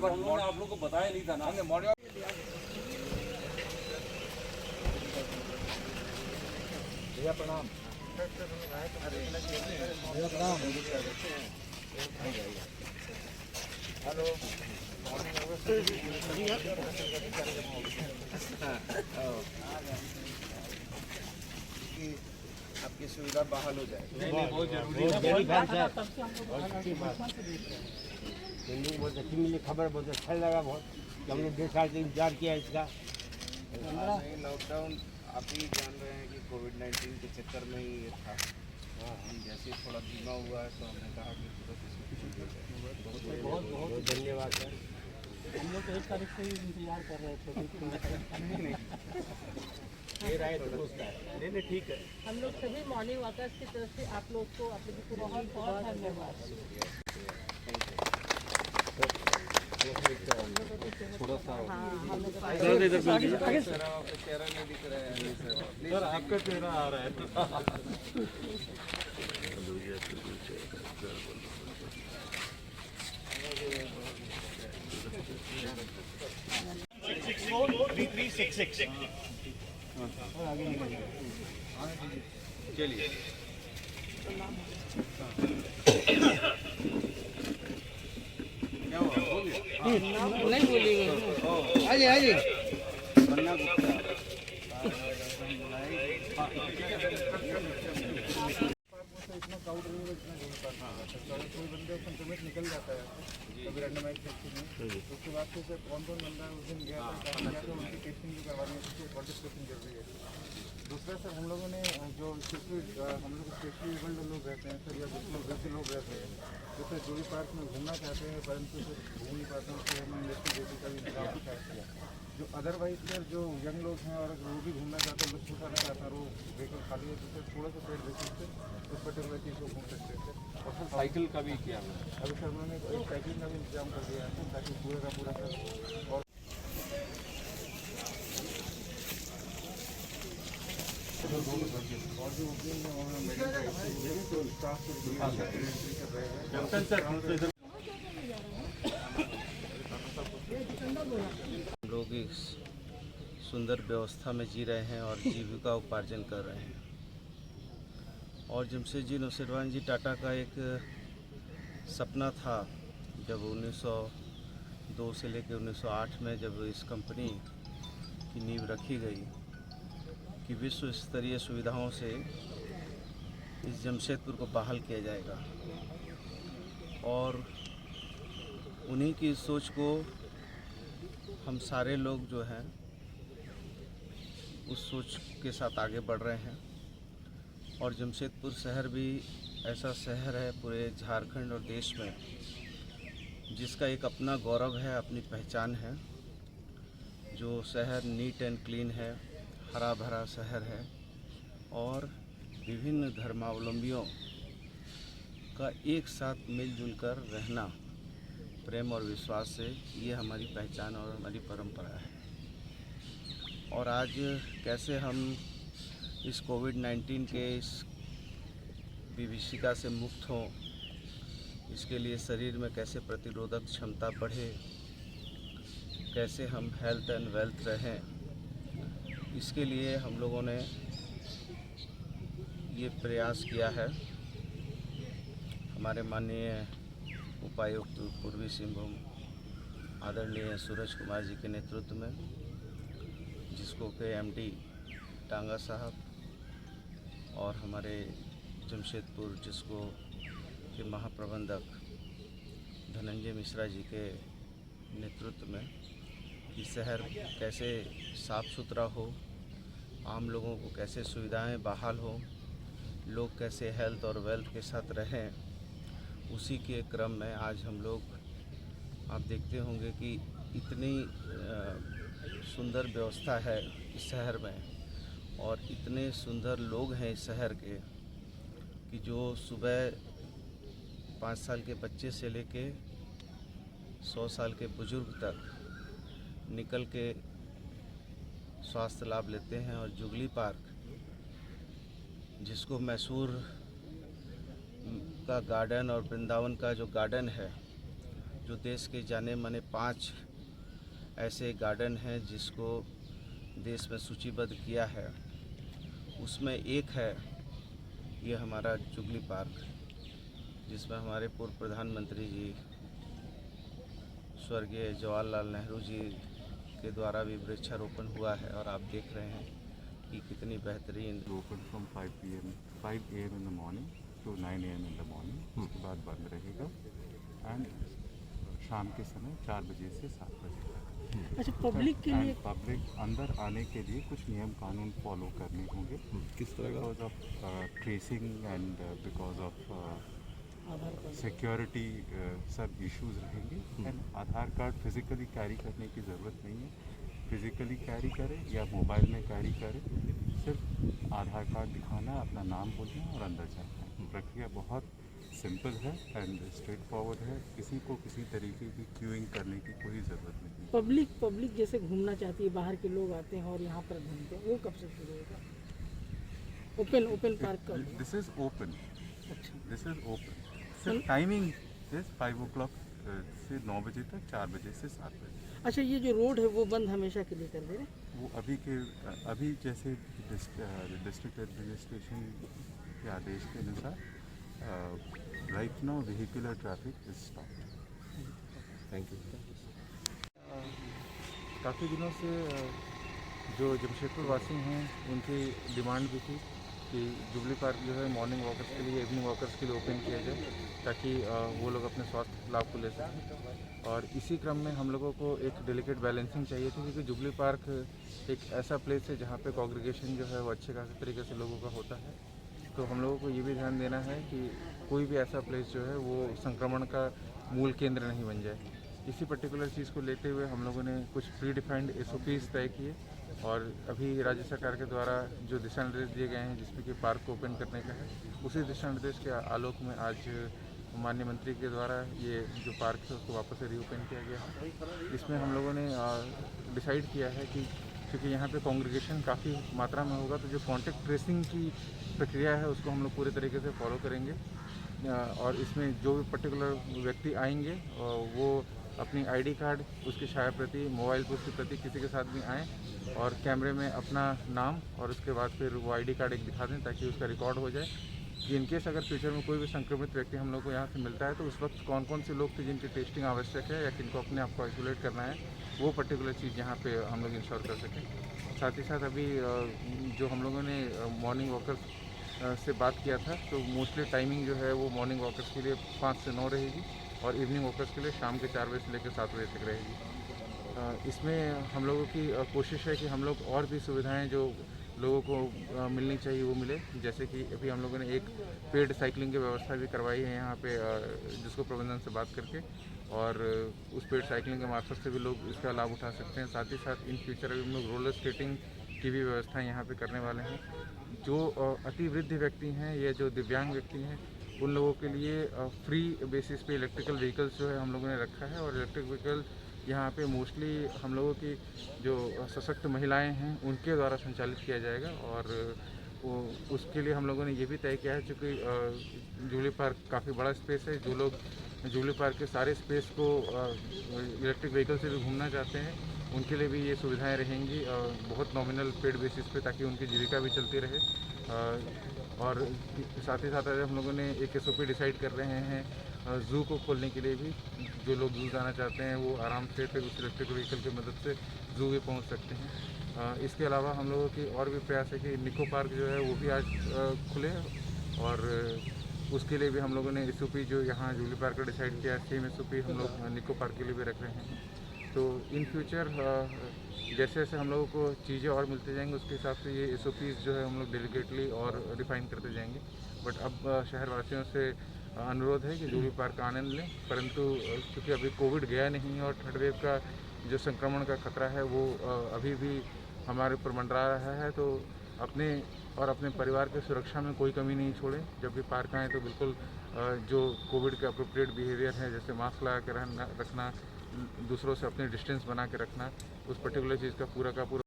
बार उन्होंने आप लोग को बताया नहीं था ना। हमने मॉर्निंग भैया प्रणाम। भैया प्रणाम। हेलो आपकी सुविधा बहाल हो जाए। नहीं बहुत जरूरी है। बहुत अच्छी मिली खबर, बहुत अच्छा लगा। बहुत हमने 2 साल से इंतजार किया इसका। लॉकडाउन आप ही जान रहे हैं कि कोविड-19 के चक्कर में ही ये था। हम जैसे थोड़ा धीमा हुआ है तो हमने कहा कि बहुत बहुत धन्यवाद सर। हम लोग 1 तारीख से ही इंतजार कर रहे थे। नहीं ठीक है। हम लोग सभी मॉर्निंग वॉकर्स की तरफ से आप लोग को बहुत बहुत धन्यवाद। थोड़ा सा चेहरा नहीं दिख रहा है सर, आपका चेहरा आ रहा है। 3366 आगे निकलिए। चलिए क्या हुआ? बोलिए। नहीं बोलेंगे। आइए आइए। बन्ना गुप्ता इतना क्राउड नहीं है, इतना नहीं पड़ता। कोई बंदे संक्रमित निकल जाता है कभी रैंडमाइज टेस्टिंग में, तो उसके बाद से सर कौन बंदा उस दिन गया था उनकी टेस्टिंग भी करवानी है, उसको पार्टिसिपेशन जरूरी है। दूसरा सर हम लोगों ने जो हम लोग स्पेशली एबल्ड लोग रहते हैं सर, या वृद्ध लोग रहते हैं जो सर जो भी पार्क में घूमना चाहते हैं परंतु सर घूम नहीं पाते हैं, उसके हमने इलेक्ट्रिसिटी का भी इंतजाम किया। जो अदरवाइज सर जो यंग लोग हैं और वो भी घूमना चाहते हैं, लुत्फ उठाना चाहते हैं, वो व्हीकल खाली है तो सर थोड़ा सा पेड़ बेसिस से उस पर्टिकुलर चीज़ को घूम सकते हैं सर। और सर साइकिल का भी किया है अभी सर उन्होंने एक साइकिल का भी इंतजाम कर दिया है सर, ताकि पूरे का पूरा सर। और जो ओपनिंग में वहाँ मेडिकल स्टाफ से लोग इस सुंदर व्यवस्था में जी रहे हैं और जीविका उपार्जन कर रहे हैं। और जमशेद जी नौसेरवान जी टाटा का एक सपना था जब 1902 से लेकर 1908 में जब इस कंपनी की नींव रखी गई कि विश्व स्तरीय सुविधाओं से इस जमशेदपुर को बहाल किया जाएगा। और उन्हीं की सोच को हम सारे लोग जो हैं उस सोच के साथ आगे बढ़ रहे हैं। और जमशेदपुर शहर भी ऐसा शहर है पूरे झारखंड और देश में जिसका एक अपना गौरव है, अपनी पहचान है। जो शहर नीट एंड क्लीन है, हरा भरा शहर है और विभिन्न धर्मावलंबियों का एक साथ मिलजुल कर रहना, प्रेम और विश्वास से, ये हमारी पहचान और हमारी परंपरा है। और आज कैसे हम इस कोविड-19 के इस विभीषिका से मुक्त हों, इसके लिए शरीर में कैसे प्रतिरोधक क्षमता बढ़े, कैसे हम हेल्थ एंड वेल्थ रहें, इसके लिए हम लोगों ने ये प्रयास किया है। हमारे माननीय उपायुक्त पूर्वी सिंहभूम आदरणीय सूरज कुमार जी के नेतृत्व में, जिसको के एमडी टांगा साहब और हमारे जमशेदपुर जिसको के महाप्रबंधक धनंजय मिश्रा जी के नेतृत्व में कि शहर कैसे साफ़ सुथरा हो, आम लोगों को कैसे सुविधाएं बहाल हो, लोग कैसे हेल्थ और वेल्थ के साथ रहें, उसी के क्रम में आज हम लोग, आप देखते होंगे कि इतनी सुंदर व्यवस्था है इस शहर में और इतने सुंदर लोग हैं इस शहर के कि जो सुबह 5 साल के बच्चे से लेके 100 साल के बुजुर्ग तक निकल के स्वास्थ्य लाभ लेते हैं। और जुगली पार्क जिसको मैसूर का गार्डन और वृंदावन का जो गार्डन है जो देश के जाने माने 5 ऐसे गार्डन हैं जिसको देश में सूचीबद्ध किया है, उसमें एक है ये हमारा जुबली पार्क, जिसमें हमारे पूर्व प्रधानमंत्री जी स्वर्गीय जवाहरलाल नेहरू जी के द्वारा भी वृक्षारोपण हुआ है। और आप देख रहे हैं कि कितनी बेहतरीन open from 5 a.m. in the morning to 9 a.m. in the morning, उसके बाद बंद रहेगा एंड शाम के समय 4 बजे से 7 बजे तक। अच्छा, पब्लिक के लिए पब्लिक अंदर आने के लिए कुछ नियम कानून फॉलो करने होंगे, किस तरह का? Because of tracing and because of Aadhaar card security सब इश्यूज रहेंगे। And Aadhaar card physically carry करने की ज़रूरत नहीं है, फिजिकली कैरी करें या मोबाइल में कैरी करें, सिर्फ आधार कार्ड दिखाना, अपना नाम बोलना और अंदर जाना है। प्रक्रिया बहुत सिंपल है एंड स्ट्रेट फॉरवर्ड है, किसी को किसी तरीके की क्यूइंग करने की कोई ज़रूरत नहीं है। पब्लिक जैसे घूमना चाहती है, बाहर के लोग आते हैं और यहाँ पर घूमते हैं, वो कब से शुरू होगा? ओपन पार्क का दिस इज़ ओपन, अच्छा, दिस इज़ ओपन। सिर्फ टाइमिंग इज़ 5 o'clock से 9 बजे तक, 4 बजे से 7 बजे। अच्छा, ये जो रोड है वो बंद हमेशा के लिए कर दे रहे हैं? वो अभी जैसे डिस्ट्रिक्ट एडमिनिस्ट्रेशन के आदेश के अनुसार right now vehicular traffic is stopped. Thank you. काफ़ी दिनों से जो जमशेदपुर वासी हैं उनकी डिमांड भी थी कि जुबली पार्क जो है मॉर्निंग वॉकर्स के लिए, इवनिंग वॉकर्स के लिए ओपन किया जाए, ताकि वो लोग अपने स्वास्थ्य लाभ को ले सकें। और इसी क्रम में हम लोगों को एक डेलिकेट बैलेंसिंग चाहिए थी, क्योंकि जुबली पार्क एक ऐसा प्लेस है जहाँ पे कॉन्ग्रीगेशन जो है वो अच्छे खासे तरीके से लोगों का होता है। तो हम लोगों को ये भी ध्यान देना है कि कोई भी ऐसा प्लेस जो है वो संक्रमण का मूल केंद्र नहीं बन जाए। इसी पर्टिकुलर चीज़ को लेते हुए हम लोगों ने कुछ प्री डिफाइंड SOPs तय किए, और अभी राज्य सरकार के द्वारा जो दिशा निर्देश दिए गए हैं जिसमें कि पार्क को ओपन करने का है, उसी दिशा निर्देश के आलोक में आज माननीय मंत्री के द्वारा ये जो पार्क है उसको वापस से रीओपन किया गया है। इसमें हम लोगों ने डिसाइड किया है कि क्योंकि यहाँ पे कॉन्ग्रीगेशन काफ़ी मात्रा में होगा, तो जो कॉन्टैक्ट ट्रेसिंग की प्रक्रिया है उसको हम लोग पूरे तरीके से फॉलो करेंगे। और इसमें जो भी पर्टिकुलर व्यक्ति आएंगे वो अपनी ID कार्ड, उसकी छाया प्रति, मोबाइल पर उसकी प्रति किसी के साथ भी आएँ और कैमरे में अपना नाम और उसके बाद फिर वो ID कार्ड एक दिखा दें, ताकि उसका रिकॉर्ड हो जाए कि इनकेस अगर फ्यूचर में कोई भी संक्रमित व्यक्ति हम लोग को यहाँ से मिलता है तो उस वक्त कौन कौन से लोग थे जिनकी टेस्टिंग आवश्यक है या किनको अपने आप को आइसोलेट करना है, वो पर्टिकुलर चीज़ यहाँ पे हम लोग इंश्योर कर सकें। साथ ही साथ अभी जो हम लोगों ने मॉर्निंग वॉकर्स से बात किया था, तो मोस्टली टाइमिंग जो है वो मॉर्निंग वॉकर्स के लिए 5 से 9 रहेगी और इवनिंग वॉकर्स के लिए शाम के 4 बजे से लेकर 7 बजे तक रहेगी। इसमें हम लोगों की कोशिश है कि हम लोग और भी सुविधाएं जो लोगों को मिलनी चाहिए वो मिले, जैसे कि अभी हम लोगों ने एक पेड साइकिलिंग की व्यवस्था भी करवाई है यहाँ पे, जिसको प्रबंधन से बात करके, और उस पेड साइकिलिंग के मार्फत से भी लोग इसका लाभ उठा सकते हैं। साथ ही साथ इन फ्यूचर अभी हम लोग रोलर स्केटिंग की भी व्यवस्था यहाँ पे करने वाले हैं। जो अति वृद्ध व्यक्ति हैं या जो दिव्यांग व्यक्ति हैं उन लोगों के लिए फ्री बेसिस पे इलेक्ट्रिकल व्हीकल्स जो है हम लोगों ने रखा है, और इलेक्ट्रिक व्हीकल यहाँ पे मोस्टली हम लोगों की जो सशक्त महिलाएं हैं उनके द्वारा संचालित किया जाएगा। और उसके लिए हम लोगों ने ये भी तय किया है, चूँकि जुबली पार्क काफ़ी बड़ा स्पेस है, जो लोग जुबली पार्क के सारे स्पेस को इलेक्ट्रिक व्हीकल से भी घूमना चाहते हैं उनके लिए भी ये सुविधाएं रहेंगी, बहुत नॉमिनल पेड बेसिस पे, ताकि उनकी जीविका भी चलती रहे। और साथ ही साथ हम लोगों ने एक SOP डिसाइड कर रहे हैं ज़ू को खोलने के लिए भी। जो लोग ज़ू जाना चाहते हैं वो आराम से फिर उस इलेक्ट्रिक व्हीकल की मदद से ज़ू भी पहुंच सकते हैं। इसके अलावा हम लोगों की और भी प्रयास है कि निको पार्क जो है वो भी आज खुले, और उसके लिए भी हम लोगों ने SOP जो यहाँ जुबली पार्क का डिसाइड किया है, सेम SOP हम लोग निको पार्क के लिए भी रख रहे हैं। तो इन फ्यूचर जैसे जैसे हम लोगों को चीज़ें और मिलते जाएंगे उसके हिसाब से ये SOPs जो है हम लोग डेलिकेटली और रिफाइन करते जाएंगे। बट अब शहरवासियों से अनुरोध है कि जुबली पार्क का आनंद लें, परंतु क्योंकि अभी कोविड गया नहीं और थर्ड वेव का जो संक्रमण का खतरा है वो अभी भी हमारे ऊपर मंडरा रहा है, तो अपने और अपने परिवार की सुरक्षा में कोई कमी नहीं छोड़ें। जब भी पार्क आएँ तो बिल्कुल जो कोविड के अप्रोप्रिएट बिहेवियर है, जैसे मास्क लगा के रखना, दूसरों से अपनी डिस्टेंस बना के रखना, उस पर्टिकुलर चीज़ का पूरा